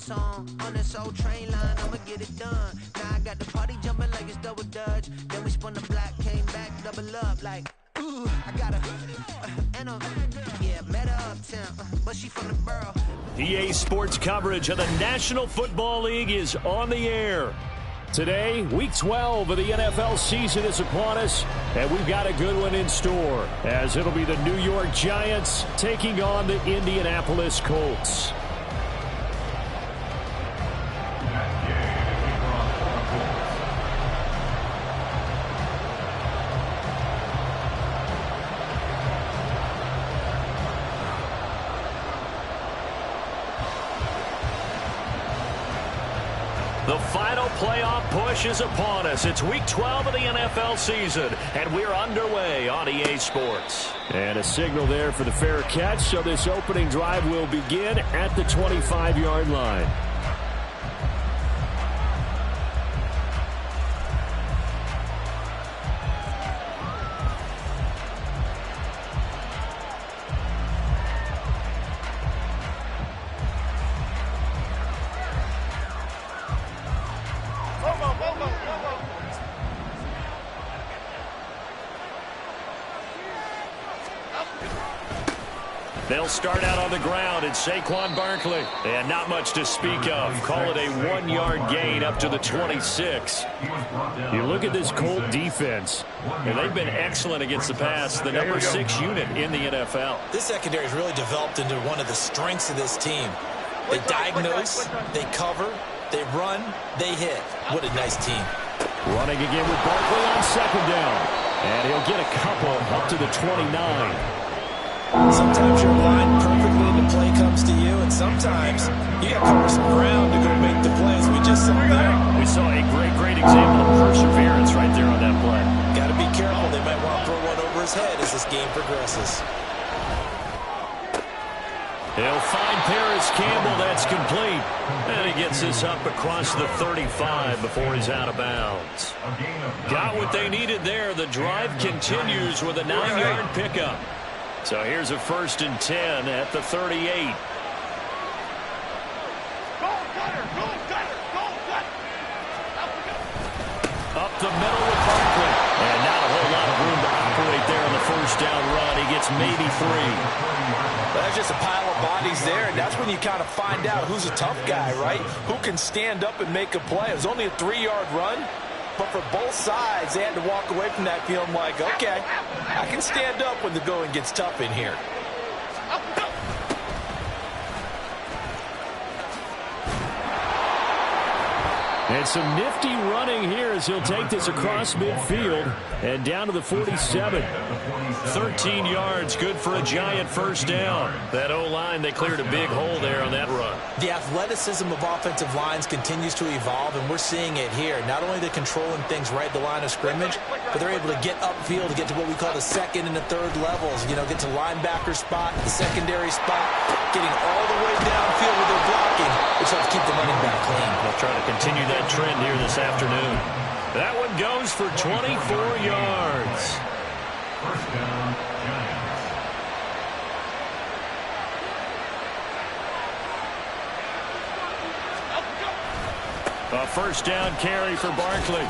song on this old train line. I'ma get it done. Now I got the party jumping like it's double dutch. Then we spun the block, came back, double up like. Ooh, I got a yeah, met her uptown, but she from the borough. EA Sports coverage of the National Football League is on the air. Today, Week 12 of the NFL season is upon us, and we've got a good one in store, as it'll be the New York Giants taking on the Indianapolis Colts. The final playoff push is upon us. It's Week 12 of the NFL season, and we're underway on EA Sports. And a signal there for the fair catch, so this opening drive will begin at the 25-yard line. They'll start out on the ground. It's Saquon Barkley. And not much to speak of. Call it a 1-yard gain up to the 26. You look at this Colt defense, and they've been excellent against the pass. The number 6 unit in the NFL. This secondary has really developed into one of the strengths of this team. They diagnose, they cover, they run, they hit. What a nice team. Running again with Barkley on second down. And he'll get a couple up to the 29. Sometimes you're aligned perfectly and the play comes to you, and sometimes you got to cover some ground to go make the plays. We just saw there. We saw a great example of perseverance right there on that play. Got to be careful. They might want to throw one over his head as this game progresses. He'll find Paris Campbell. That's complete. And he gets this up across the 35 before he's out of bounds. Got what they needed there. The drive continues with a 9-yard pickup. So here's a 1st and 10 at the 38. Up the middle with Barkley. And not a whole lot of room to operate there on the first down run. He gets maybe 3. Well, there's just a pile of bodies there, and that's when you kind of find out who's a tough guy, right? Who can stand up and make a play. It was only a 3-yard run. But for both sides, they had to walk away from that feeling like, okay, I can stand up when the going gets tough in here. And some nifty running here as he'll take this across midfield and down to the 47. 13 yards, good for a Giant first down. That O-line, they cleared a big hole there on that run. The athleticism of offensive lines continues to evolve, and we're seeing it here. Not only they're controlling things right at the line of scrimmage, but they're able to get upfield to get to what we call the second and the third levels. You know, get to linebacker spot, the secondary spot, getting all the way downfield with their blocking, which helps keep the running back clean. They'll try to continue that trend here this afternoon. That one goes for 24 yards. First down, Giants. A first down carry for Barkley.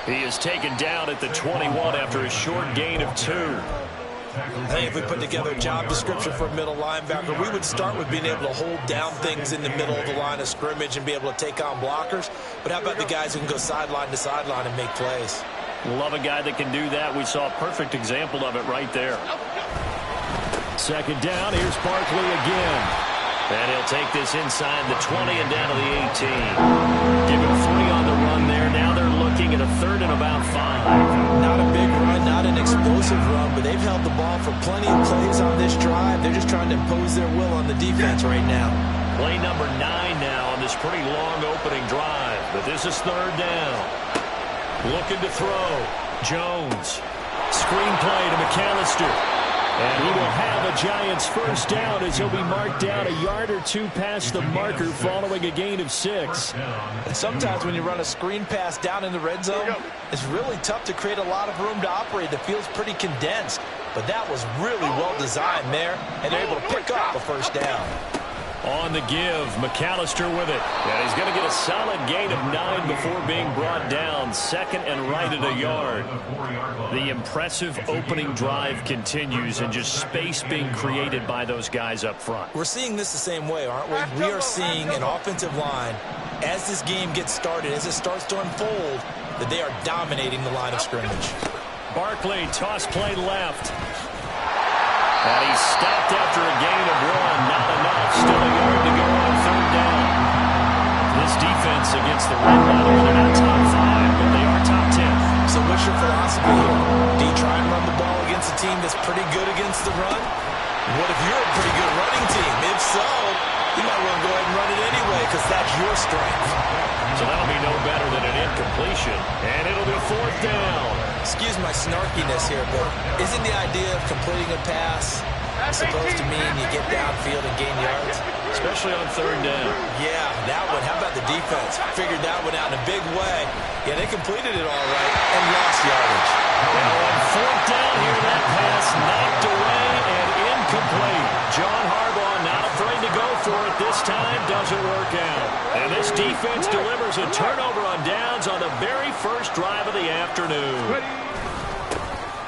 He is taken down at the 21 after a short gain of 2. I think if we put together a job description for a middle linebacker, we would start with being able to hold down things in the middle of the line of scrimmage and be able to take on blockers. But how about the guys who can go sideline to sideline and make plays? Love a guy that can do that. We saw a perfect example of it right there. Second down, here's Barkley again. And he'll take this inside the 20 and down to the 18. Give him 3 on the run there. Now they're looking at a 3rd and about 5. Not a big run, not an explosive run, but they've held the ball for plenty of plays on this drive. They're just trying to impose their will on the defense right now. Play number 9 now on this pretty long opening drive. But this is 3rd down. Looking to throw. Jones. Screen play to McAllister. And he will have a Giants first down as he'll be marked down a yard or 2 past the marker following a gain of 6. And sometimes when you run a screen pass down in the red zone, it's really tough to create a lot of room to operate. The field's pretty condensed. But that was really well designed there, and they're able to pick up a first down. On the give, McAllister with it. And he's going to get a solid gain of 9 before being brought down. Second and right at a yard. The impressive opening drive continues and just space being created by those guys up front. We're seeing this the same way, aren't we? We are seeing an offensive line, as this game gets started, as it starts to unfold, that they are dominating the line of scrimmage. Barkley, toss play left. And he's stopped after a gain of 1. Not enough. Still a yard to go on third down. This defense against the Red Butters, they're not top 5, but they are top 10. So what's your philosophy here? Do you try and run the ball against a team that's pretty good against the run? What if you're a pretty good running team? If so, you might want to go ahead and run it anyway because that's your strength. So that'll be no better than an incompletion. And it'll be fourth down. Excuse my snarkiness here, but isn't the idea of completing a pass supposed to mean you get downfield and gain yards? Especially on third down. Yeah, that one. How about the defense? Figured that one out in a big way. Yeah, they completed it all right and lost yardage. Now on fourth down here, that pass knocked away and incomplete. John Harbaugh not afraid to go for it this time. Doesn't work out. And this defense delivers a turnover on downs on the very first drive of the afternoon.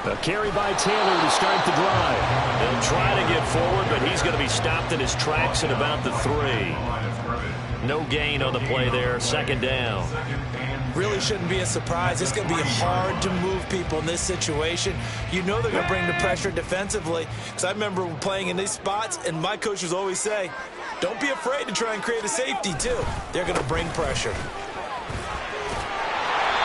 A carry by Taylor to start the drive. They'll try to get forward, but he's going to be stopped in his tracks at about the 3. No gain on the play there. Second down. Really shouldn't be a surprise. It's going to be hard to move people in this situation. You know they're going to bring the pressure defensively. Because I remember playing in these spots, and my coaches always say, don't be afraid to try and create a safety, too. They're going to bring pressure.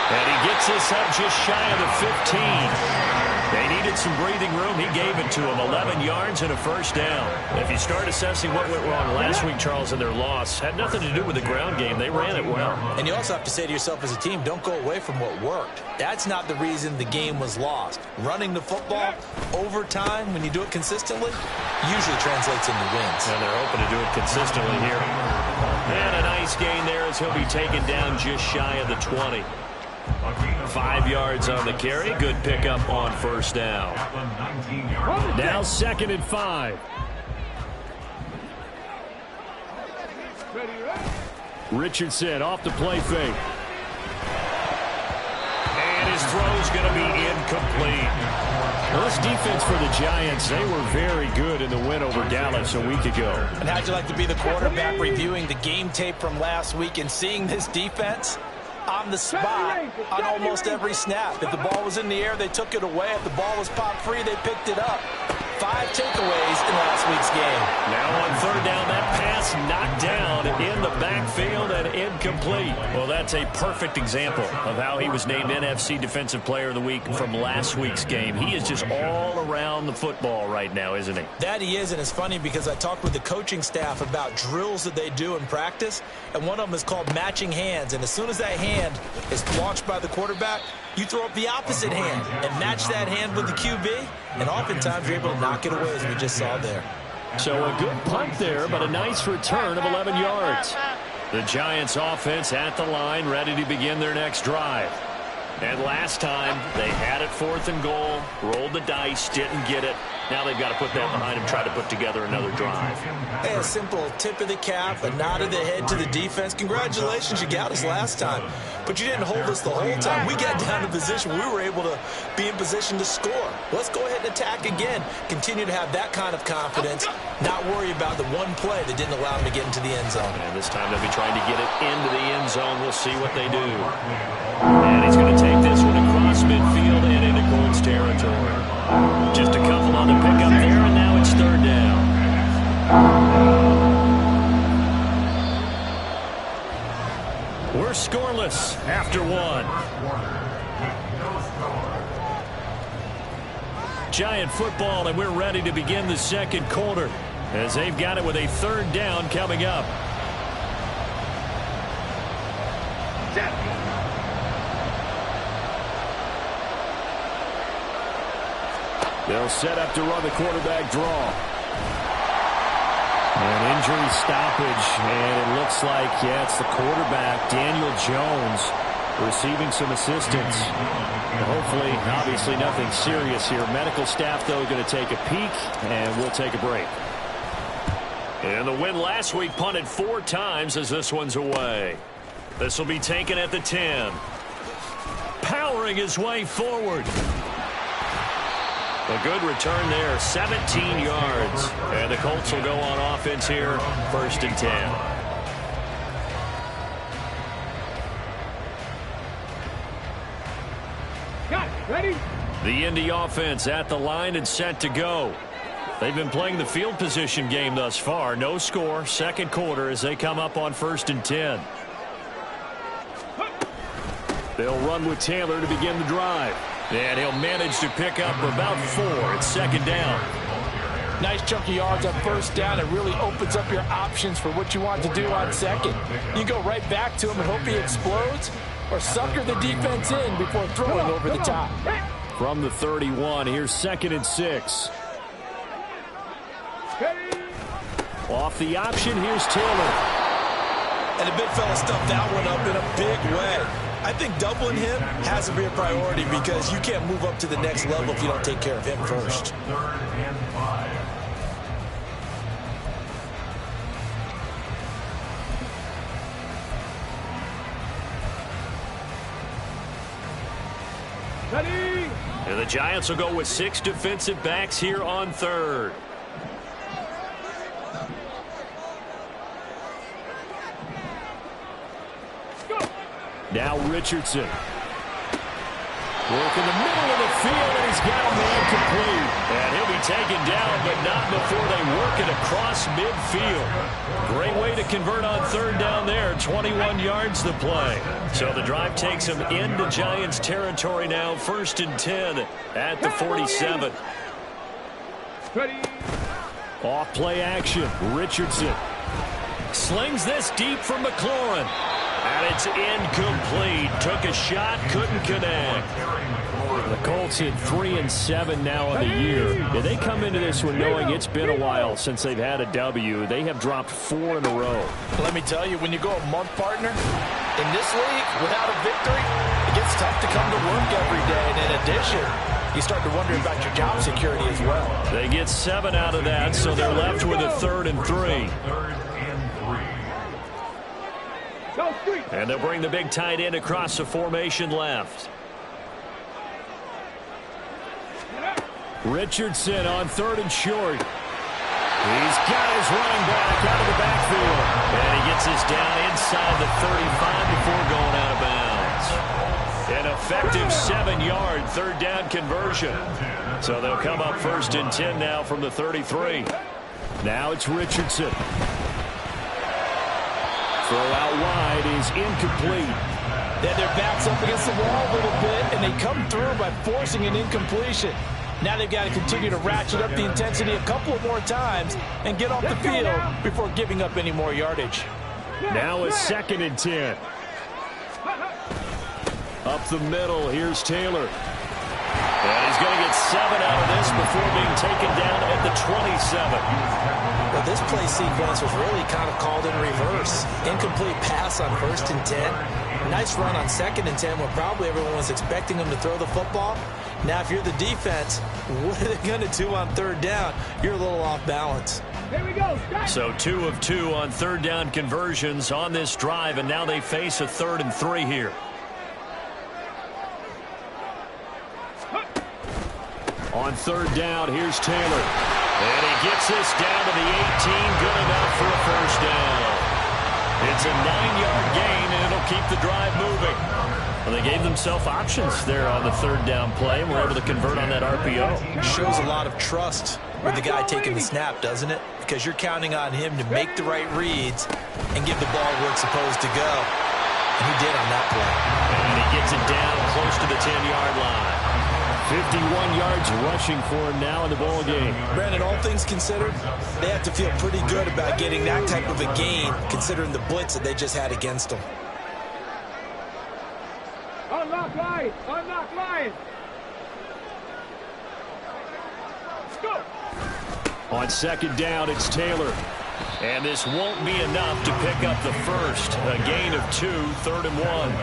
And he gets this up just shy of the 15. They needed some breathing room. He gave it to them. 11 yards and a first down. If you start assessing what went wrong last week, Charles, in their loss, had nothing to do with the ground game. They ran it well. And you also have to say to yourself as a team, don't go away from what worked. That's not the reason the game was lost. Running the football over time, when you do it consistently, usually translates into wins. And they're hoping to do it consistently here. And a nice gain there as he'll be taken down just shy of the 20. 5 yards on the carry. Good pickup on first down. Now 2nd and 5. Richardson off the play fake. And his throw's going to be incomplete. Well, this defense for the Giants, they were very good in the win over Dallas a week ago. And how'd you like to be the quarterback reviewing the game tape from last week and seeing this defense on the spot on almost every snap? If the ball was in the air, they took it away. If the ball was popped free, they picked it up. 5 takeaways in last week's game. Now on third down, that pass knocked down in the backfield and incomplete. Well, that's a perfect example of how he was named NFC Defensive Player of the Week from last week's game. He is just all around the football right now, isn't he? That he is, and it's funny because I talked with the coaching staff about drills that they do in practice, and one of them is called matching hands. And as soon as that hand is launched by the quarterback, you throw up the opposite hand and match that hand with the QB, and oftentimes you're able to knock it away, as we just saw there. So a good punt there, but a nice return of 11 yards. The Giants offense at the line, ready to begin their next drive. And last time, they had it 4th and goal, rolled the dice, didn't get it. Now they've got to put that behind them, try to put together another drive. Hey, a simple tip of the cap, a nod of the head to the defense. Congratulations, you got us last time. But you didn't hold us the whole time. We got down to position. We were able to be in position to score. Let's go ahead and attack again. Continue to have that kind of confidence, not worry about the one play that didn't allow them to get into the end zone. And this time they'll be trying to get it into the end zone. We'll see what they do. And he's going to take this one across midfield and into Colts territory. Just a couple on the pickup there, and now it's third down. We're scoreless after 1. Giant football, and we're ready to begin the second quarter as they've got it with a third down coming up. They'll set up to run the quarterback draw. An injury stoppage, and it looks like, yeah, it's the quarterback, Daniel Jones, receiving some assistance. And hopefully, obviously, nothing serious here. Medical staff, though, going to take a peek, and we'll take a break. And the win last week punted 4 times as this one's away. This will be taken at the 10. Powering his way forward. A good return there, 17 yards. And the Colts will go on offense here, 1st and 10. Ready? The Indy offense at the line and set to go. They've been playing the field position game thus far. No score, 2nd quarter as they come up on 1st and 10. They'll run with Taylor to begin the drive. And he'll manage to pick up about 4. It's 2nd down. Nice chunk of yards on 1st down. It really opens up your options for what you want to do on 2nd. You go right back to him and hope he explodes, or sucker the defense in before throwing over the top. From the 31, here's 2nd and 6. Off the option, here's Taylor. And the big fella stuffed that one up in a big way. I think doubling him has to be a priority because you can't move up to the next level if you don't take care of him first. 3rd and 5. Ready? And the Giants will go with 6 defensive backs here on 3rd. Now Richardson. Work in the middle of the field, and he's got a man complete. And he'll be taken down, but not before they work it across midfield. Great way to convert on 3rd down there. 21 yards the play. So the drive takes him into Giants territory now. 1st and 10 at the 47. Ready? Off play action. Richardson slings this deep for McLaurin. And it's incomplete. Took a shot, couldn't connect. The Colts hit 3-7 now on the year. Yeah, they come into this one knowing it's been a while since they've had a W. They have dropped 4 in a row. Let me tell you, when you go a month, partner, in this league, without a victory, it gets tough to come to work every day. And in addition, you start to wonder about your job security as well. They get 7 out of that, so they're left with a 3rd and 3. And they'll bring the big tight end across the formation left. Richardson on 3rd and short. He's got his running back out of the backfield. And he gets this down inside the 35 before going out of bounds. An effective 7-yard 3rd down conversion. So they'll come up 1st and 10 now from the 33. Now it's Richardson. Throw out wide is incomplete. Yeah, their back's up against the wall a little bit, and they come through by forcing an incompletion. Now they've got to continue to ratchet up the intensity a couple of more times and get off the field before giving up any more yardage. Now it's 2nd and 10. Up the middle, here's Taylor. And he's going to get 7 out of this before being taken down at the 27. Well, this play sequence was really kind of called in reverse. Incomplete pass on 1st and 10. Nice run on 2nd and 10 when probably everyone was expecting him to throw the football. Now, if you're the defense, what are they going to do on 3rd down? You're a little off balance. Here we go. So 2 of 2 on 3rd down conversions on this drive, and now they face a 3rd and 3 here. On 3rd down, here's Taylor. And he gets this down to the 18, good enough for a 1st down. It's a 9-yard gain, and it'll keep the drive moving. Well, they gave themselves options there on the 3rd down play, and were able to convert on that RPO. Shows a lot of trust with the guy taking the snap, doesn't it? Because you're counting on him to make the right reads and give the ball where it's supposed to go. And he did on that play. And he gets it down close to the 10-yard line. 51 yards rushing for him now in the ball game. Brandon, all things considered, they have to feel pretty good about getting that type of a gain, considering the blitz that they just had against them. Unlock line. Unlock line. Let's go. On 2nd down, it's Taylor. And this won't be enough to pick up the first. A gain of 2, 3rd and 1.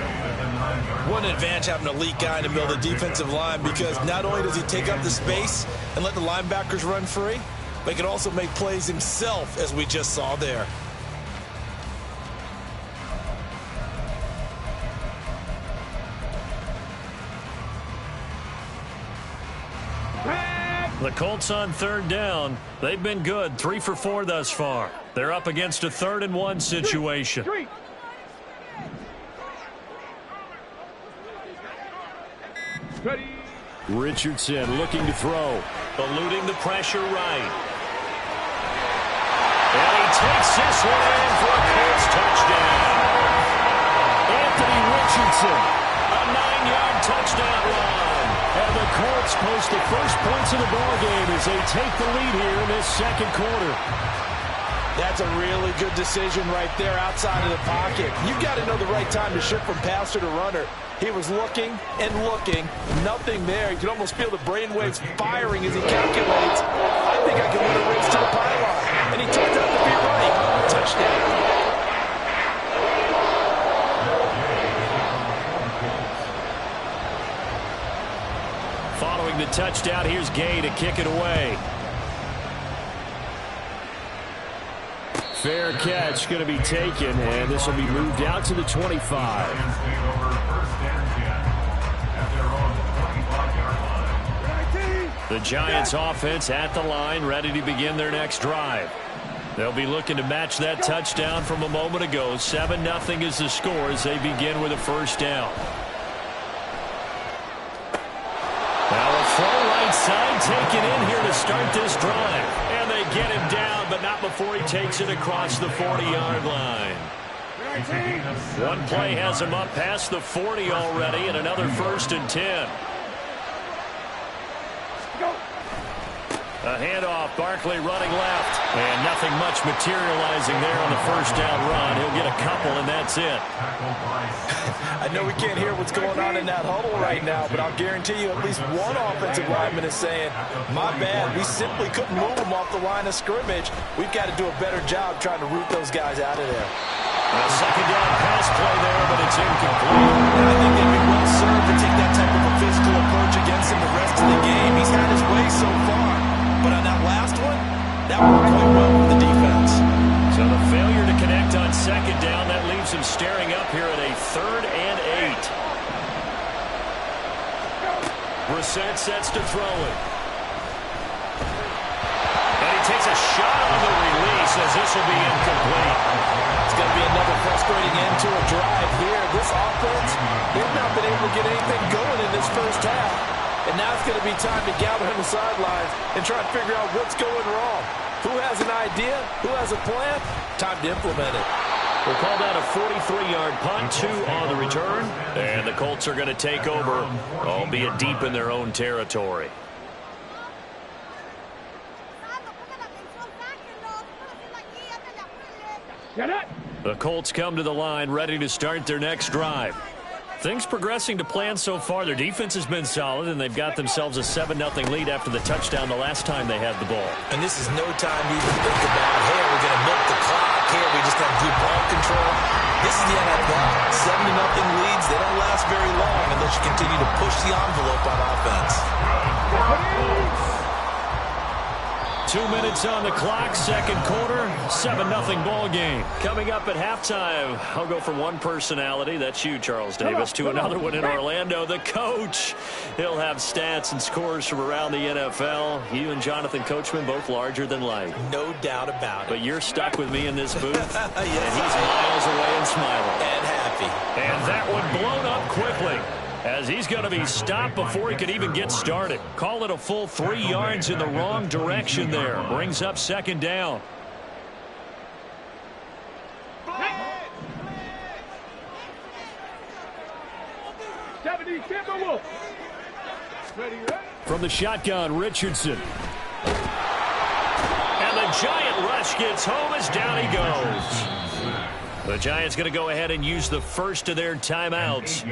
What an advantage having an elite guy in the middle of the defensive line, because not only does he take up the space and let the linebackers run free, but he can also make plays himself, as we just saw there. The Colts on third down. They've been good, 3 for 4 thus far. They're up against a 3rd and 1 situation. Richardson looking to throw. Eluding the pressure right. And he takes this one in for a Colts touchdown. Anthony Richardson, a 9-yard touchdown run. And the Colts post the first points of the ballgame as they take the lead here in this second quarter. That's a really good decision right there outside of the pocket. You've got to know the right time to shift from passer to runner. He was looking and looking, nothing there. You can almost feel the brainwaves firing as he calculates. I think I can win a race to the pylon. And he turns out to be right. Touchdown. Following the touchdown, here's Gay to kick it away. Fair catch going to be taken, and this will be moved out to the 25. The Giants offense at the line, ready to begin their next drive. They'll be looking to match that touchdown from a moment ago. 7-0 is the score as they begin with a first down. Now a full right side taken in here to start this drive. And they get him down, but not before he takes it across the 40-yard line. One play has him up past the 40 already, and another 1st and 10. A handoff, Barkley running left. And nothing much materializing there on the first down run. He'll get a couple, and that's it. I know we can't hear what's going on in that huddle right now, but I'll guarantee you at least one offensive lineman is saying, my bad, we simply couldn't move them off the line of scrimmage. We've got to do a better job trying to root those guys out of there. A second down pass play there, but it's incomplete. And I think they'd be well served to take that type of a physical approach against him the rest of the game. He's had his way so far. But on that last one, that worked quite well with the defense. So the failure to connect on second down, that leaves him staring up here at a 3rd and 8. Brissett sets to throw it. And he takes a shot on the release as this will be incomplete. It's going to be another frustrating end to a drive here. This offense, they've not been able to get anything going in this first half. And now it's going to be time to gather on the sidelines and try to figure out what's going wrong. Who has an idea? Who has a plan? Time to implement it. We'll call that a 43-yard punt, 2 on the return. And the Colts are going to take over, albeit deep in their own territory. The Colts come to the line, ready to start their next drive. Things progressing to plan so far. Their defense has been solid, and they've got themselves a 7-0 lead after the touchdown the last time they had the ball. And this is no time to even think about, hey, we're going to milk the clock. Here, we just have good ball control. This is the NFL. 7-0 leads, they don't last very long unless you continue to push the envelope on offense. 2 minutes on the clock, second quarter, 7-0 ball game. Coming up at halftime, I'll go from one personality, that's you, Charles Davis, to another one in Orlando, the coach. He'll have stats and scores from around the NFL. You and Jonathan Coachman, both larger than life. No doubt about it. But you're stuck with me in this booth, yes, and he's miles away and smiling. And happy. And that one blown up quickly, as he's going to be stopped before he could even get started. Call it a full 3 yards in the wrong direction there. Brings up second down. From the shotgun, Richardson. And the giant rush gets home as down he goes. The Giants going to go ahead and use the first of their timeouts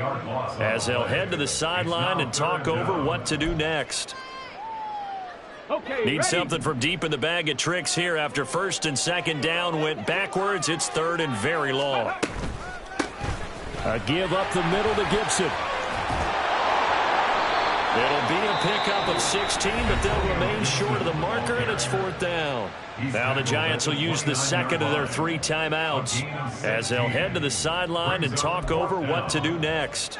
as they'll head to the sideline and talk over what to do next. Need something from deep in the bag of tricks here after first and second down went backwards. It's 3rd and very long. A give up the middle to Gibson. It'll be a pickup of 16, but they'll remain short of the marker, and it's 4th down. Now the Giants will use the second of their 3 timeouts as they'll head to the sideline and talk over what to do next.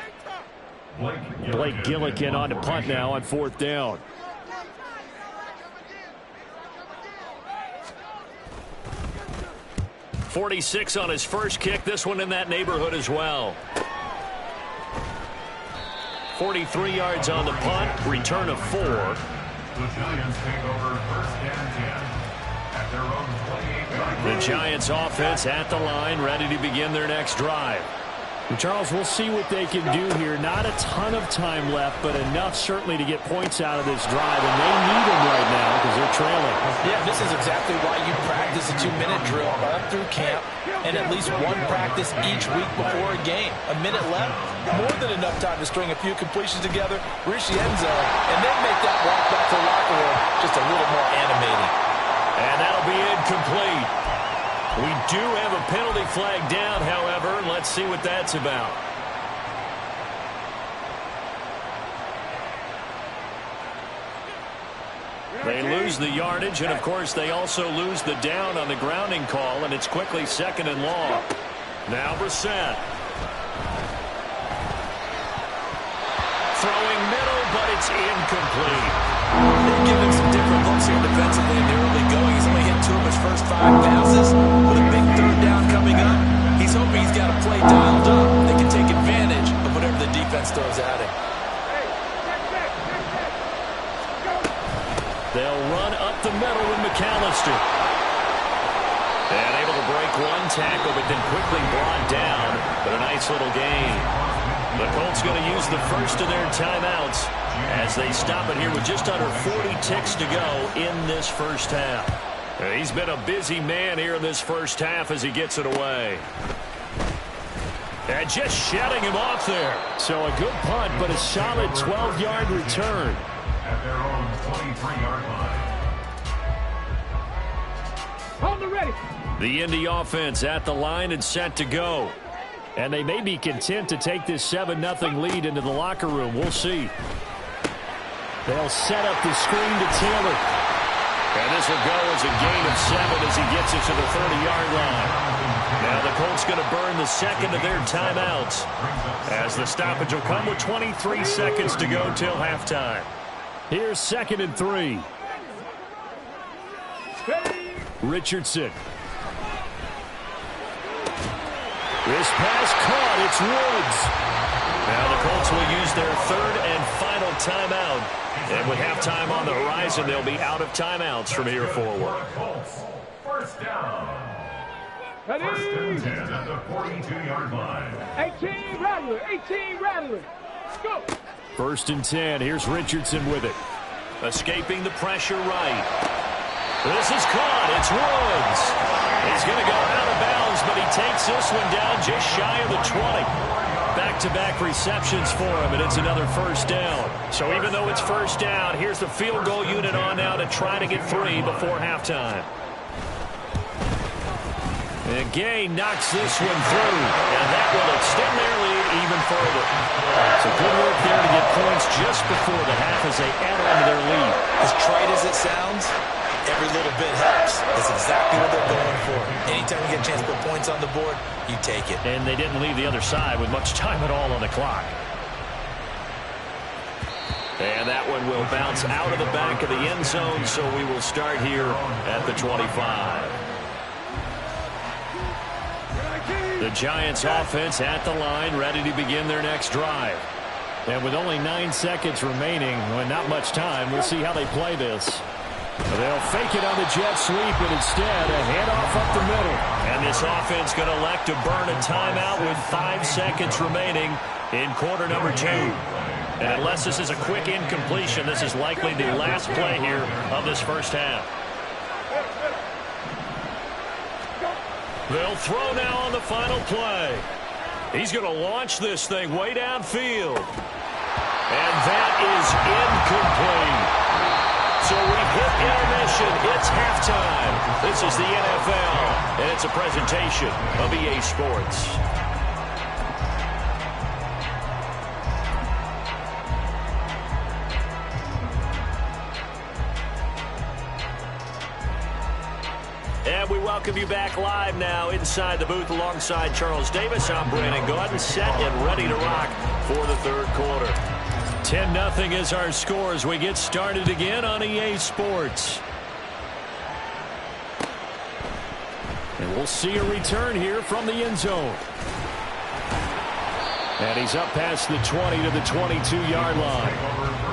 Blake Gillikin on to punt now on 4th down. .46 on his first kick. This one in that neighborhood as well. 43 yards on the punt. Return of 4. The Giants take over 1st and 10 at their own 28-yard line. The Giants offense at the line, ready to begin their next drive. And Charles, we'll see what they can do here. Not a ton of time left, but enough certainly to get points out of this drive, and they need them right now because they're trailing. Yeah, this is exactly why you practice a 2-minute drill all through camp and at least one practice each week before a game. A minute left, more than enough time to string a few completions together, reach the end zone, and then make that walk back to the locker room just a little more animating. And that'll be incomplete. We do have a penalty flag down, however. Let's see what that's about. They lose the yardage, and of course they also lose the down on the grounding call, and it's quickly 2nd and long. Now Brissett. Throwing middle, but it's incomplete. They're giving some different looks here defensively in the early going. He's only hit 2 of his first 5 passes. With a big 3rd down coming up, he's hoping he's got a play dialed up. They can take advantage of whatever the defense throws at him. They'll run up the middle with McAllister. And able to break 1 tackle, but then quickly brought down. But a nice little gain. The Colts going to use the first of their timeouts as they stop it here with just under 40 ticks to go in this first half. He's been a busy man here in this first half as he gets it away. And just shutting him off there. So a good punt, but a solid 12-yard return. At their own 23-yard line. Hold it ready. The Indy offense at the line and set to go. And they may be content to take this 7-0 lead into the locker room. We'll see. They'll set up the screen to Taylor. And this will go as a gain of 7 as he gets it to the 30-yard line. Now the Colts going to burn the second of their timeouts as the stoppage will come with 23 seconds to go till halftime. Here's 2nd and 3. Richardson. This pass caught. It's Woods. Now the Colts will use their 3rd and final timeout. And with halftime on the horizon, they'll be out of timeouts from here forward. Colts, 1st down. Ready. 1st and 10 at the 42-yard line. 18 Rattler. 18 Rattler. Go. 1st and 10. Here's Richardson with it. Escaping the pressure right. This is caught. It's Woods. He's going to go out of bounds, but he takes this one down just shy of the 20. Back-to-back receptions for him, and it's another 1st down. So even though it's 1st down, here's the field goal unit on now to try to get 3 before halftime. And Gay knocks this one through, and that will extend their lead even further. So good work there to get points just before the half as they add on to their lead. As trite as it sounds, every little bit helps. That's exactly what they're going for. Anytime you get a chance to put points on the board, you take it. And they didn't leave the other side with much time at all on the clock. And that one will bounce out of the back of the end zone, so we will start here at the 25. The Giants offense at the line, ready to begin their next drive. And with only 9 seconds remaining, well, not much time, we'll see how they play this. They'll fake it on the jet sweep, and instead a handoff up the middle. And this offense going to elect to burn a timeout with 5 seconds remaining in quarter number 2. And unless this is a quick incompletion, this is likely the last play here of this first half. They'll throw now on the final play. He's going to launch this thing way downfield. And that is incomplete. So we've hit intermission. It's halftime. This is the NFL, and it's a presentation of EA Sports. And we welcome you back live now inside the booth alongside Charles Davis. I'm Brandon Gaudin, set and ready to rock for the third quarter. 10-0 is our score as we get started again on EA Sports. And we'll see a return here from the end zone. And he's up past the 20 to the 22-yard line.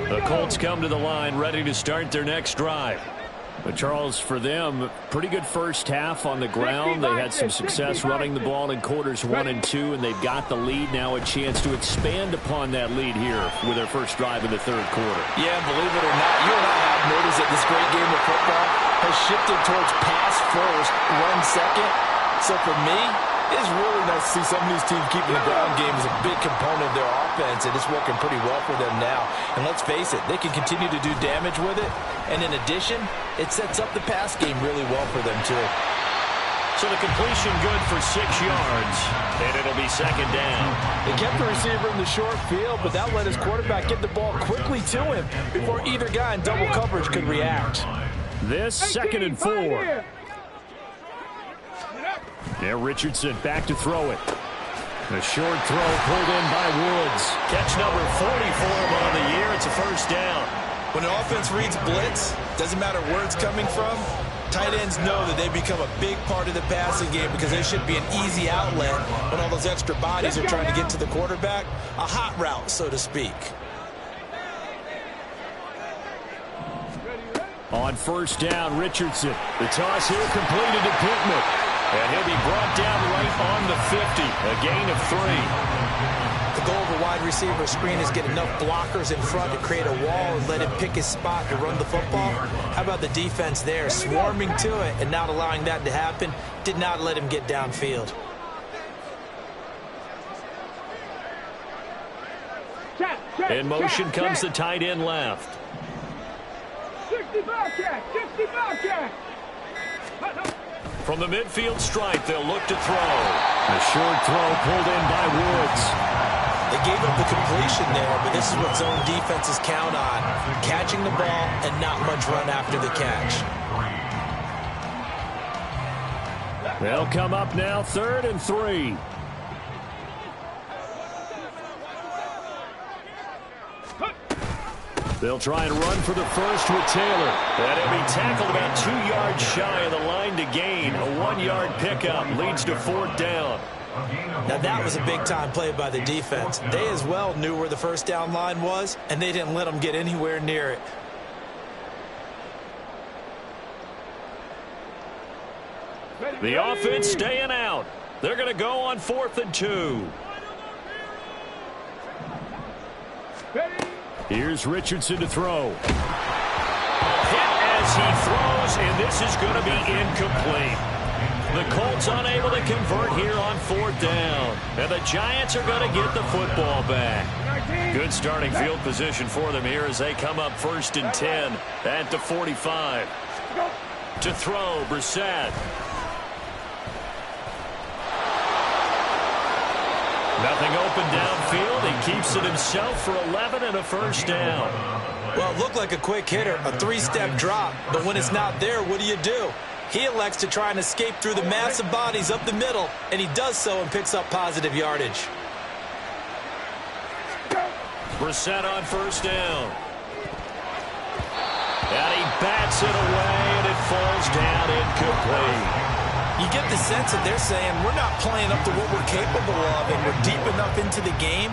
The Colts come to the line ready to start their next drive. But Charles, for them, pretty good first half on the ground. They had some success running the ball in quarters 1 and 2, and they've got the lead now, a chance to expand upon that lead here with their first drive in the third quarter. Yeah, believe it or not, you and I have noticed that this great game of football has shifted towards pass first, run second. So for me, it's really nice to see some of these teams keeping the ground game as a big component of their offense, and it's working pretty well for them now. And let's face it, they can continue to do damage with it. And in addition, it sets up the pass game really well for them, too. So the completion good for 6 yards, and it'll be second down. They kept the receiver in the short field, but that let his quarterback get the ball quickly to him before either guy in double coverage could react. This second and 4. Now Richardson back to throw it. A short throw pulled in by Woods. Catch number 44 on the year. It's a first down. When an offense reads blitz, doesn't matter where it's coming from, tight ends know that they become a big part of the passing game because they should be an easy outlet when all those extra bodies are trying to get to the quarterback. A hot route, so to speak. On first down, Richardson. The toss here completed to Pittman. And he'll be brought down right on the 50. A gain of 3. The goal of a wide receiver screen is get enough blockers in front to create a wall and let him pick his spot to run the football. How about the defense there, swarming to it and not allowing that to happen? Did not let him get downfield. In motion comes the tight end left. 65 catch, 65 catch. From the midfield stripe, they'll look to throw. A short throw pulled in by Woods. They gave up the completion there, but this is what zone defenses count on. Catching the ball and not much run after the catch. They'll come up now, 3rd and 3. They'll try and run for the first with Taylor. And he'll be tackled about 2 yards shy of the line to gain. A 1-yard pickup leads to 4th down. Now that was a big-time play by the defense. They as well knew where the first down line was, and they didn't let them get anywhere near it. The offense staying out. They're going to go on 4th and 2. Here's Richardson to throw. Hit as he throws, and this is going to be incomplete. The Colts unable to convert here on 4th down. And the Giants are going to get the football back. Good starting field position for them here as they come up 1st and 10 at the 45. To throw, Brissett. Nothing open downfield. He keeps it himself for 11 and a first down. Well, it looked like a quick hitter, a 3-step drop. But when it's not there, what do? He elects to try and escape through the massive bodies up the middle, and he does so and picks up positive yardage. Brissett on first down. And he bats it away, and it falls down incomplete. You get the sense that they're saying we're not playing up to what we're capable of, and we're deep enough into the game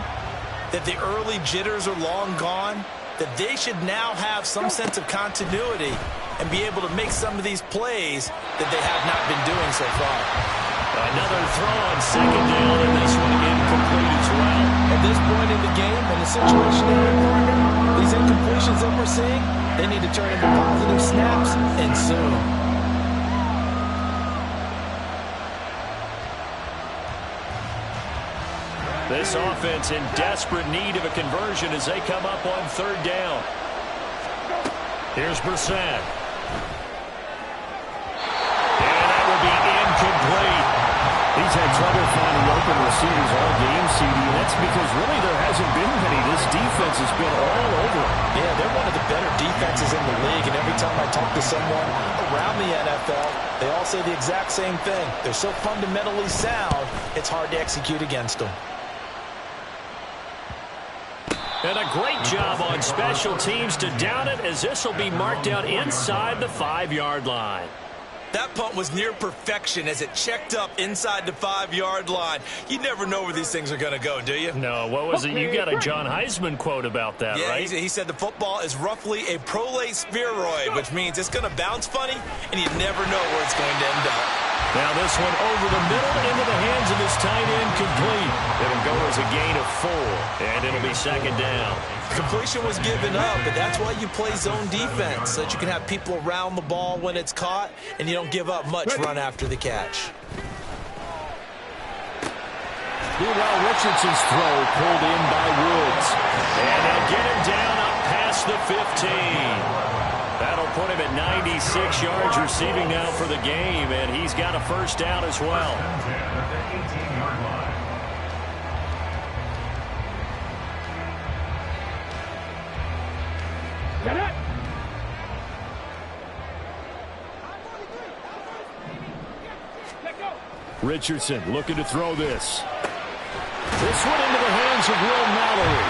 that the early jitters are long gone, that they should now have some sense of continuity and be able to make some of these plays that they have not been doing so far. Another throw on second down, and this one incomplete as well. At this point in the game, in a situation in their corner, these incompletions that we're seeing, they need to turn into positive snaps, and soon. This offense in desperate need of a conversion as they come up on 3rd down. Here's Brissett. And that will be incomplete. He's had trouble finding open receivers all game, CD. That's because really there hasn't been many. This defense has been all over. Yeah, they're one of the better defenses in the league, and every time I talk to someone around the NFL, they all say the exact same thing. They're so fundamentally sound, it's hard to execute against them. And a great job on special teams to down it, as this will be marked out inside the 5-yard line. That punt was near perfection as it checked up inside the 5-yard line. You never know where these things are going to go, do you? No, what was it? You got a John Heisman quote about that, yeah, right? He said the football is roughly a prolate spheroid, which means it's going to bounce funny, and you never know where it's going to end up. Now this one over the middle into the hands of his tight end, complete. It'll go as a gain of 4, and it'll be second down. Completion was given up, but that's why you play zone defense, so that you can have people around the ball when it's caught, and you don't give up much run after the catch. Meanwhile, Richardson's throw pulled in by Woods. And they'll get him down up past the 15. That'll put him at 96 yards receiving now for the game, and he's got a first down as well. Richardson looking to throw this. This one into the hands of Will Mallory.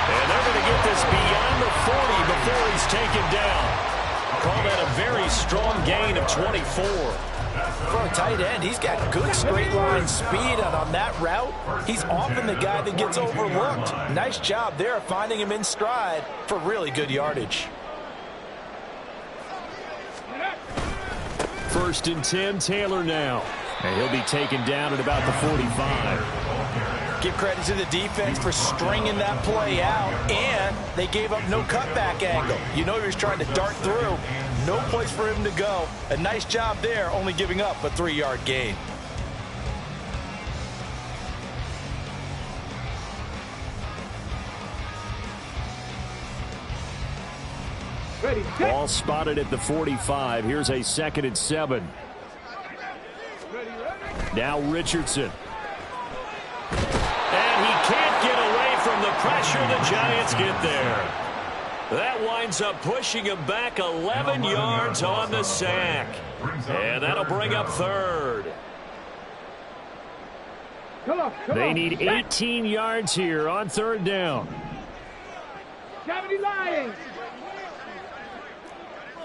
And they're going to get this beyond the 40 before he's taken down. Call that a very strong gain of 24. For a tight end, he's got good straight line speed, and on that route, he's often the guy that gets overlooked. Nice job there finding him in stride for really good yardage. First and 10, Taylor now. And he'll be taken down at about the 45. Give credit to the defense for stringing that play out, and they gave up no cutback angle. You know he was trying to dart through. No place for him to go. A nice job there, only giving up a 3-yard gain. Ball spotted at the 45. Here's a 2nd and 7. Now Richardson. And he can't get away from the pressure. The Giants get there. That winds up pushing him back 11 yards on the sack. And that'll bring up 3rd. They need 18 yards here on 3rd down.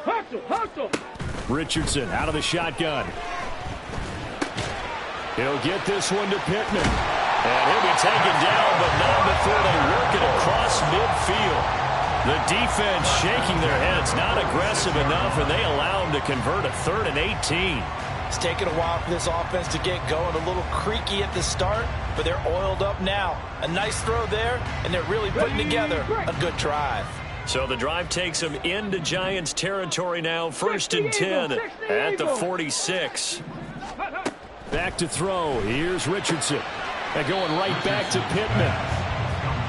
Hustle. Richardson out of the shotgun. He'll get this one to Pittman. And he'll be taken down, but not before they work it across midfield. The defense shaking their heads, not aggressive enough, and they allow him to convert a 3rd and 18. It's taken a while for this offense to get going. A little creaky at the start, but they're oiled up now. A nice throw there, and they're really putting together a good drive. So the drive takes them into Giants territory now. 1st and 10 at the 46. Back to throw. Here's Richardson. And going right back to Pittman.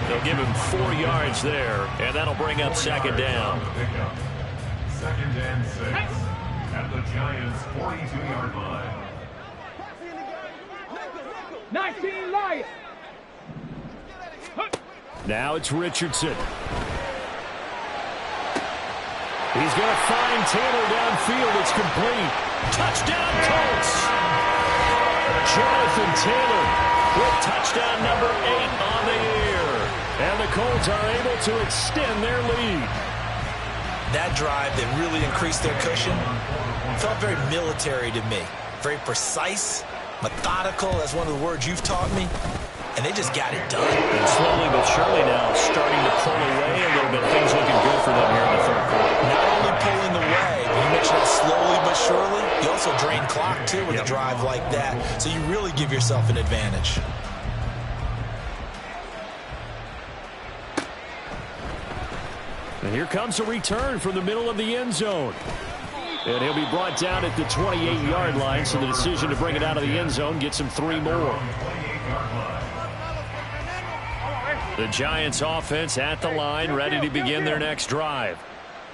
They'll give him 4 yards there, and that'll bring up 2nd down. 2nd and 6 at the Giants' 42-yard line. 19 Lions. Now it's Richardson. He's going to find Taylor downfield. It's complete. Touchdown, Colts! Jonathan Taylor with touchdown number 8 on the year. And the Colts are able to extend their lead. That drive that really increased their cushion felt very military to me. Very precise, methodical, that's one of the words you've taught me. And they just got it done. And slowly but surely now starting to pull away a little bit. Things looking good for them here in the 3rd quarter. Not only pulling away, but you mentioned it slowly but surely. You also drain clock, too, with a drive like that. So you really give yourself an advantage. And here comes a return from the middle of the end zone. And he'll be brought down at the 28-yard line, so the decision to bring it out of the end zone gets him 3 more. The Giants offense at the line, ready to begin their next drive.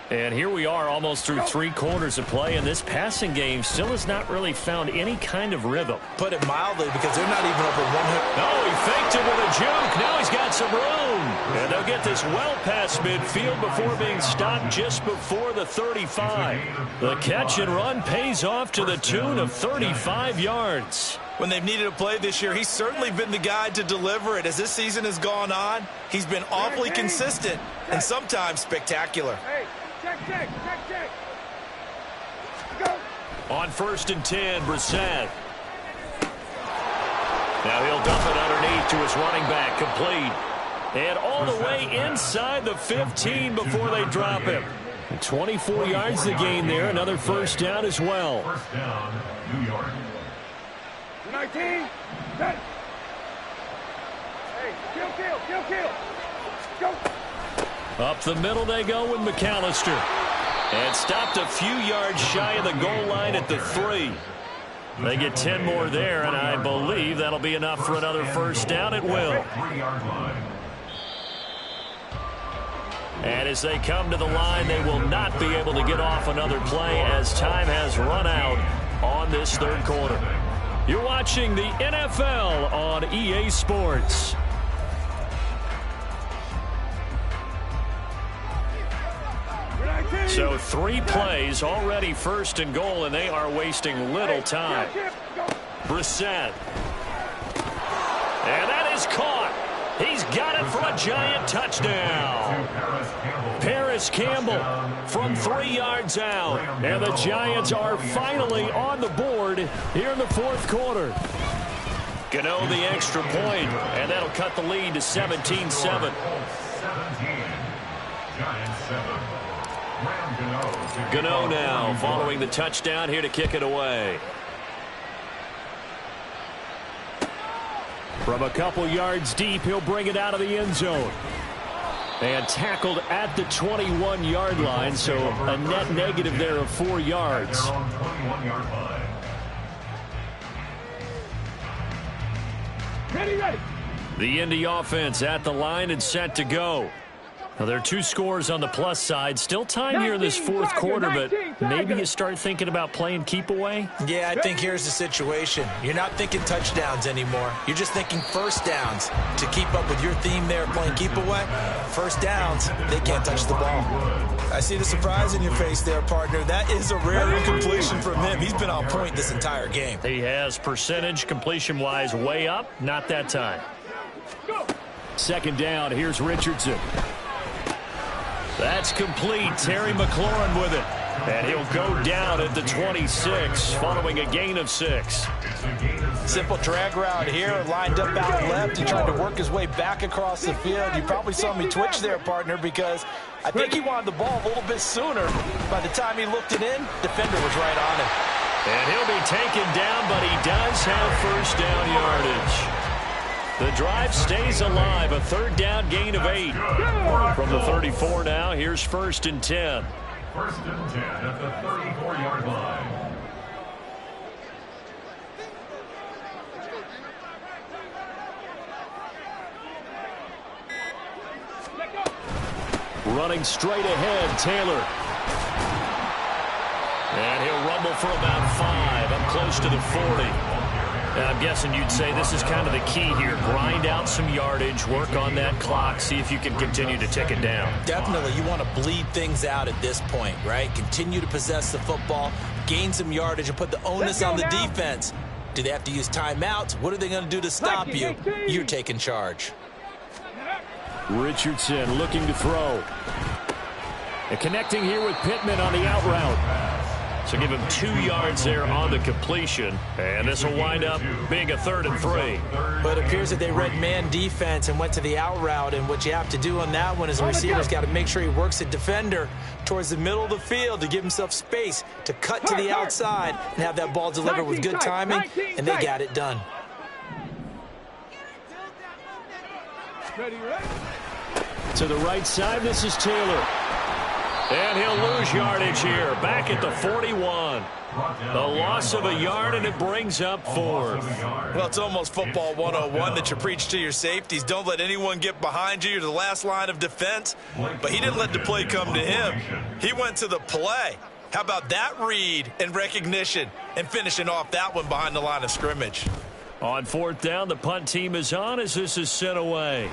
And here we are almost through 3 quarters of play, and this passing game still has not really found any kind of rhythm. Put it mildly, because they're not even over 100. Oh, he faked it with a juke. Now he's got some room. And they'll get this well past midfield before being stopped just before the 35. The catch and run pays off to the tune of 35 yards. When they've needed a play this year, he's certainly been the guy to deliver it. As this season has gone on, he's been awfully consistent and sometimes spectacular. Hey, check. Go. On 1st and 10, Brissett. Now he'll dump it underneath to his running back, complete. And all the way inside the 15 before they drop him. 24 yards to gain there, another first down as well. First down, New York. 19, 10. Hey, kill. Go. Up the middle they go with McAllister. And stopped a few yards shy of the goal line at the 3. They get 10 more there, and I believe that'll be enough for another first down. It will. 3-yard line. And as they come to the line, they will not be able to get off another play as time has run out on this 3rd quarter. You're watching the NFL on EA Sports. So 3 plays already 1st and goal, and they are wasting little time. Brissett. And that is caught. He's got it for a giant touchdown. Paris Campbell from 3 yards out. And the Giants are finally on the board here in the 4th quarter. Gano the extra point, and that'll cut the lead to 17-7. 17. Giants 7. Gano now following the touchdown here to kick it away. From a couple yards deep, he'll bring it out of the end zone. And tackled at the 21-yard line, so a net negative there of 4 yards. 21-yard line. Ready. The Indy offense at the line and set to go. Now, there are 2 scores on the plus side. Still time here in this 4th quarter, but maybe you start thinking about playing keep away? Yeah, I think here's the situation. You're not thinking touchdowns anymore. You're just thinking first downs. To keep up with your theme there, playing keep away, first downs, they can't touch the ball. I see the surprise in your face there, partner. That is a rare incompletion from him. He's been on point this entire game. He has percentage completion-wise way up. Not that time. 2nd down, here's Richardson. That's complete. Terry McLaurin with it. And he'll go down at the 26 following a gain of 6. Simple drag route here, lined up out left. He tried to work his way back across the field. You probably saw me twitch there, partner, because I think he wanted the ball a little bit sooner. By the time he looked it in, defender was right on him. And he'll be taken down, but he does have first down yardage. The drive stays alive, a 3rd down gain of 8. From the 34 now, here's 1st and 10. 1st and 10 at the 34-yard line. Running straight ahead, Taylor. And he'll rumble for about 5, up close to the 40. And I'm guessing you'd say this is kind of the key here. Grind out some yardage, work on that clock, see if you can continue to tick it down. Definitely. You want to bleed things out at this point, right? Continue to possess the football, gain some yardage, and put the onus on the defense. Do they have to use timeouts? What are they going to do to stop you? You're taking charge. Richardson looking to throw. And connecting here with Pittman on the out route. So give him 2 yards there on the completion. And this will wind up being a 3rd and 3. But it appears that they read man defense and went to the out route. And what you have to do on that one is the receiver's got to make sure he works the defender towards the middle of the field to give himself space to cut to the outside and have that ball delivered with good timing. And they got it done. Ready. To the right side, this is Taylor. And he'll lose yardage here, back at the 41. The loss of a yard, and it brings up 4th. Well, it's almost football 101 that you preach to your safeties. Don't let anyone get behind you. You're the last line of defense. But he didn't let the play come to him. He went to the play. How about that read and recognition and finishing off that one behind the line of scrimmage? On 4th down, the punt team is on as this is sent away.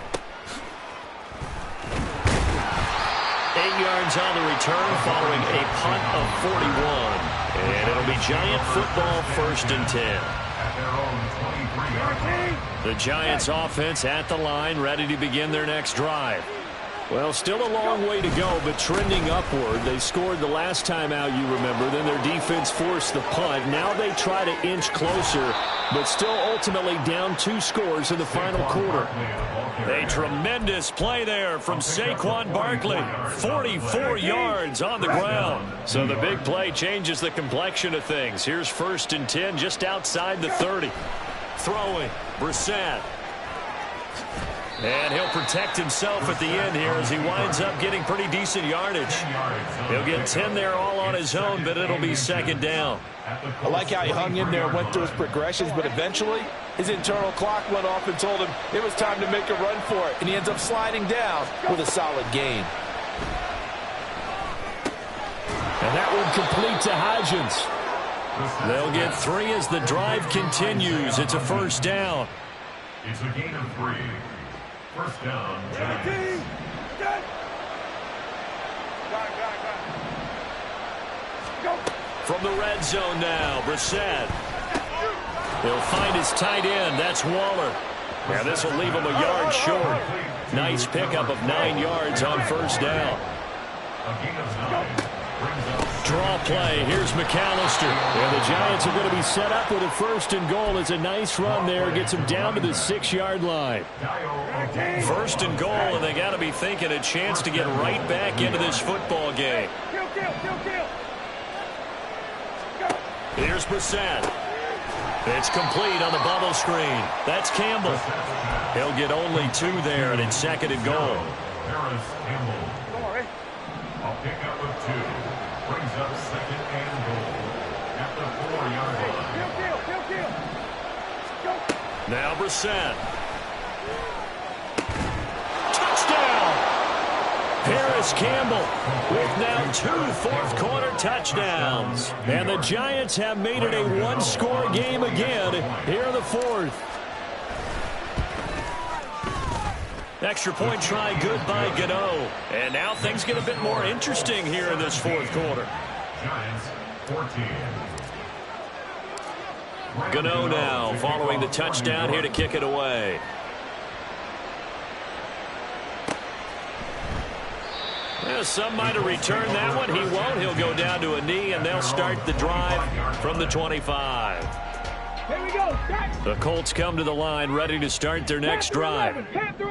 8 yards on the return following a punt of 41. And it'll be Giant football, 1st and 10. The Giants offense at the line, ready to begin their next drive. Well, still a long way to go, but trending upward. They scored the last time out, you remember. Then their defense forced the punt. Now they try to inch closer, but still ultimately down 2 scores in the final quarter. A tremendous play there from Saquon Barkley. 44 yards on the ground. So the big play changes the complexion of things. Here's 1st and 10 just outside the 30. Throwing, Brissett. And he'll protect himself at the end here as he winds up getting pretty decent yardage. He'll get 10 there all on his own, but it'll be 2nd down. I like how he hung in there and went through his progressions, but eventually his internal clock went off and told him it was time to make a run for it, and he ends up sliding down with a solid gain. And that one complete to Hodgins. They'll get 3 as the drive continues. It's a 1st down. It's a gain of 3. 1st down, Giants. From the red zone now, Brissett. He'll find his tight end. That's Waller. Now this will leave him a yard short. Nice pickup of 9 yards on 1st down. Draw play. Here's McAllister. And the Giants are going to be set up with a 1st and goal. It's a nice run there. Gets him down to the 6-yard line. 1st and goal, and they got to be thinking a chance to get right back into this football game. Here's Brissett. It's complete on the bubble screen. That's Campbell. He'll get only 2 there, and it's 2nd and goal. Harris Campbell. A pickup of 2. Brings up 2nd and goal at the 4-yard line. Now Brissett. Touchdown! Harris Campbell with now 2 fourth-quarter touchdowns. And the Giants have made it a 1-score game again here in the 4th. Extra point try good by Gano. And now things get a bit more interesting here in this 4th quarter. Giants 14. Gano now following the touchdown here to kick it away. Well, some might have returned that one. He won't. He'll go down to a knee, and they'll start the drive from the 25. Here we go. The Colts come to the line ready to start their next drive.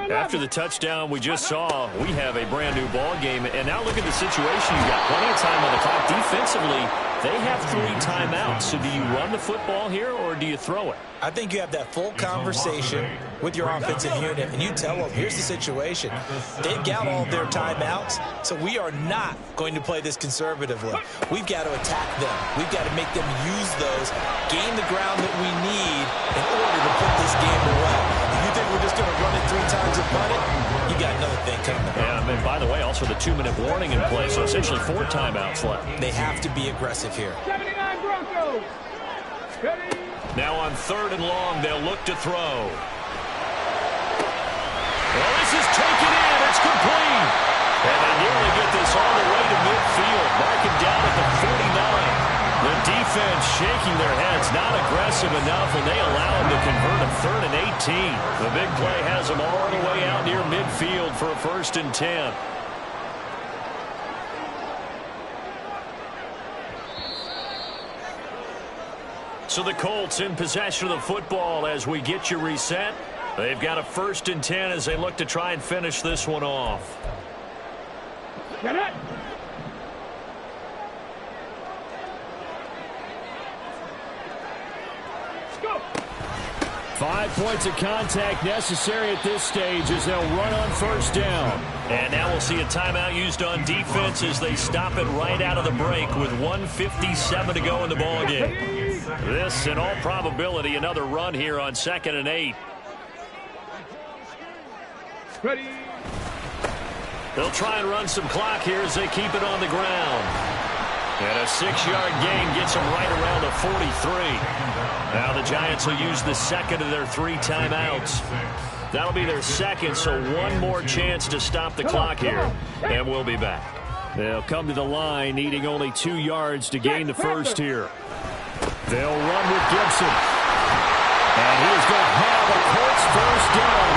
After the touchdown we just saw, we have a brand new ball game. And now look at the situation. You've got plenty of time on the clock. Defensively, they have 3 timeouts. So do you run the football here or do you throw it? I think you have that full conversation with your offensive unit, and you tell them, here's the situation. They've got all of their timeouts, so we are not going to play this conservatively. We've got to attack them. We've got to make them use those, gain the ground that we need in order to put this game away. If you think we're just going to run it 3 times and punt it, you got another thing coming. Yeah, and by the way, also the 2-minute warning in play, so essentially 4 timeouts left. They have to be aggressive here. 79 Broncos. Ready? Now on 3rd and long, they'll look to throw. Well, this is taken in. It's complete. And they nearly get this all the way to midfield. Marking down at the 49. The defense shaking their heads, not aggressive enough, and they allow them to convert a 3rd and 18. The big play has them all the way out near midfield for a 1st and 10. So the Colts in possession of the football as we get you reset. They've got a 1st and 10 as they look to try and finish this one off. Get it. Go. 5 points of contact necessary at this stage as they'll run on first down. And now we'll see a timeout used on defense as they stop it right out of the break with 1:57 to go in the ballgame. This, in all probability, another run here on 2nd and 8. Ready. They'll try and run some clock here as they keep it on the ground. And a 6-yard gain gets them right around the 43. Now the Giants will use the second of their 3 timeouts. That'll be their second, so one more chance to stop the clock here. And we'll be back. They'll come to the line needing only 2 yards to gain the first here. They'll run with Gibson. And he is going to have a Colts first down.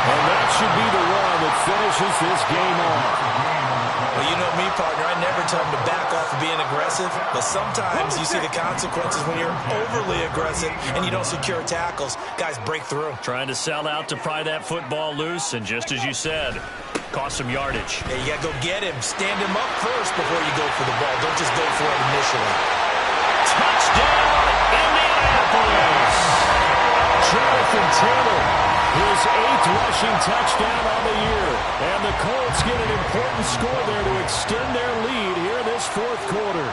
And that should be the one that finishes this game off. Well, you know me, partner. I never tell them to back off of being aggressive. But sometimes you see the consequences when you're overly aggressive and you don't secure tackles. Guys break through. Trying to sell out to pry that football loose. And just as you said, cost some yardage. Yeah, you got to go get him. Stand him up first before you go for the ball. Don't just go for it initially. Touchdown, Indianapolis! Jonathan Taylor, his 8th rushing touchdown on the year. And the Colts get an important score there to extend their lead here this 4th quarter.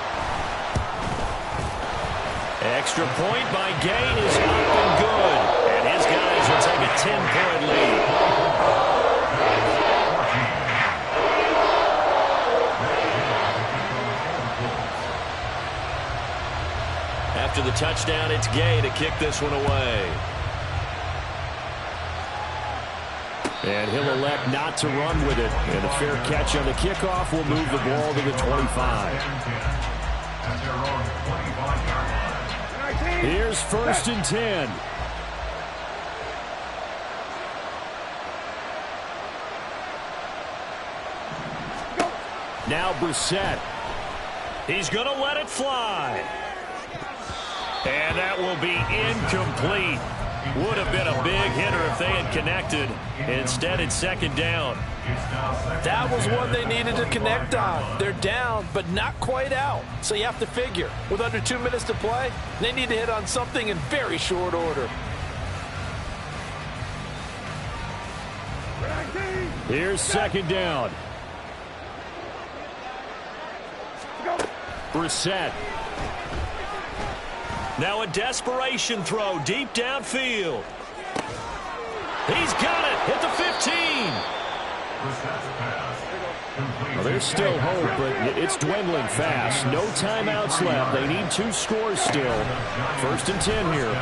Extra point by Gain is up and good. And his guys will take a 10-point lead. After the touchdown, it's Gay to kick this one away. And he'll elect not to run with it. And a fair catch on the kickoff will move the ball to the 25. Here's 1st and 10. Now Brissett. He's going to let it fly. And that will be incomplete. Would have been a big hitter if they had connected. Instead, it's 2nd down. That was one they needed to connect on. They're down, but not quite out. So you have to figure, with under 2 minutes to play, they need to hit on something in very short order. Here's 2nd down. Brissett. Now a desperation throw deep downfield. He's got it at the 15. Well, there's still hope, but it's dwindling fast. No timeouts left. They need 2 scores still. 1st and 10 here.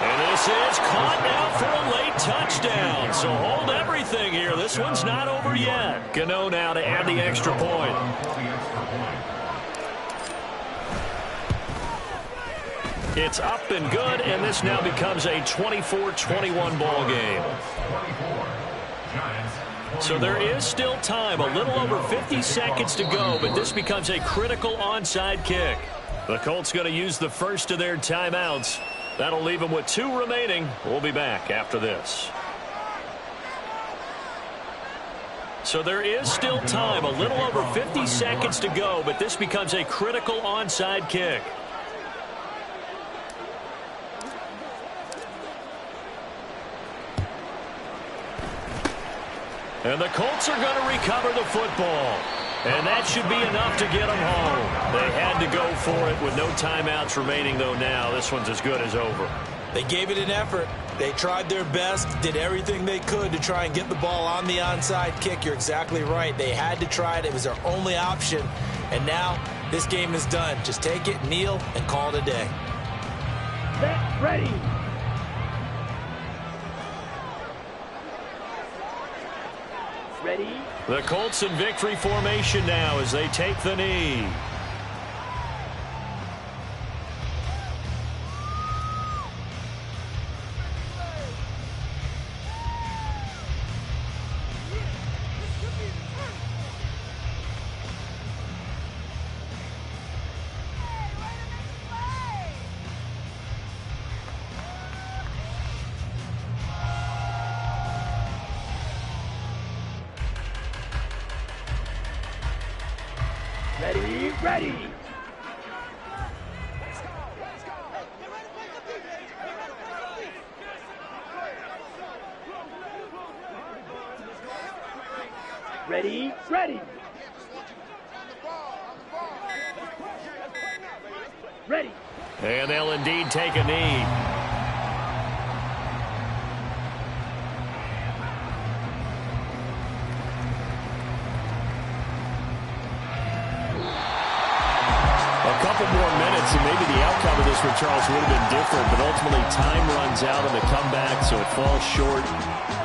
And this is caught now for a late touchdown. So hold everything here. This one's not over yet. Gano now to add the extra point. It's up and good, and this now becomes a 24-21 ball game. So there is still time, a little over 50 seconds to go, but this becomes a critical onside kick. The Colts going to use the first of their timeouts. That'll leave them with 2 remaining. We'll be back after this. So there is still time, a little over 50 seconds to go, but this becomes a critical onside kick. And the Colts are going to recover the football. And that should be enough to get them home. They had to go for it with no timeouts remaining, though now. This one's as good as over. They gave it an effort. They tried their best, did everything they could to try and get the ball on the onside kick. You're exactly right. They had to try it. It was their only option. And now this game is done. Just take it, kneel, and call it a day. Set, ready. Ready. The Colts in victory formation now as they take the knee. Ready, ready. Ready, ready. Ready. And they'll indeed take a knee. A couple more minutes, and maybe the outcome of this one, Charles, would have been different, but ultimately time runs out on the comeback, so it falls short,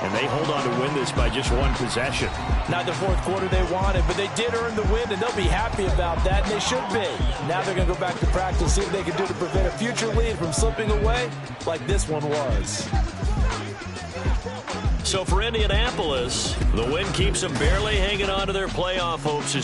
and they hold on to win this by just one possession. Not the fourth quarter they wanted, but they did earn the win, and they'll be happy about that, and they should be. Now they're going to go back to practice, see what they can do to prevent a future lead from slipping away like this one was. So for Indianapolis, the win keeps them barely hanging on to their playoff hopes.